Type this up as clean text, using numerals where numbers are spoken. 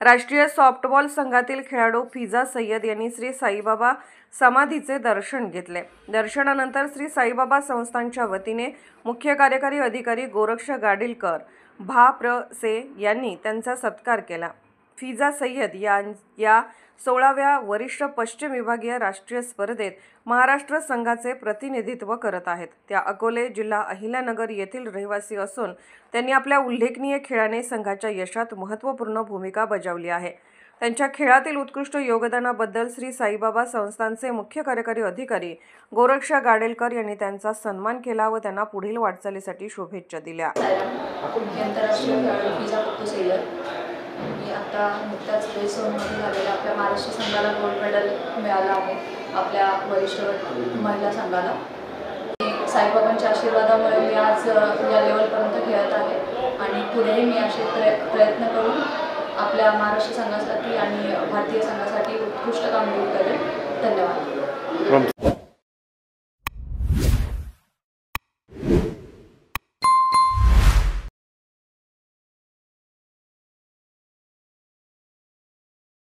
राष्ट्रीय सॉफ्टबॉल संघातील खेळाडू फिजा सय्यद यांनी श्री साईबाबा समाधीचे दर्शन घेतले। दर्शनानंतर श्री साईबाबा संस्थानच्या वतीने मुख्य कार्यकारी अधिकारी गोरक्ष गाडीलकर भा.प्र.से यांनी त्यांचा सत्कार केला। फिजा सय्यद या 16व्या वरिष्ठ पश्चिम विभागीय राष्ट्रीय स्पर्धेत महाराष्ट्र संघाचे प्रतिनिधित्व करत आहेत। त्या अकोले जिल्हा अहिल्यानगर येथील रहिवासी असून त्यांनी आपल्या उल्लेखनीय खेळाने संघाच्या यशात महत्त्वपूर्ण भूमिका बजावली आहे। त्यांच्या खेळातील उत्कृष्ट योगदानाबद्दल श्री साईबाबा संस्थानचे मुख्य कार्यकारी अधिकारी गोरक्ष गाडेलकर यांनी त्यांचा सन्मान केला व त्यांना पुढील वाटचालीसाठी शुभेच्छा दिल्या। आता नुकताच रेसमध्ये झालेल्या आपल्या महाराष्ट्र संघाला गोल्ड मेडल मिळालं आहे। आपल्या वरिष्ठ महिला संघाला साईबाबांच्या आशीर्वादामुळे मी आज या लेवलपर्यंत खेळत आहे आणि पुढेही मी असे प्रयत्न करून आपल्या महाराष्ट्र संघासाठी आणि भारतीय संघासाठी उत्कृष्ट कामगिरी करेन। धन्यवाद।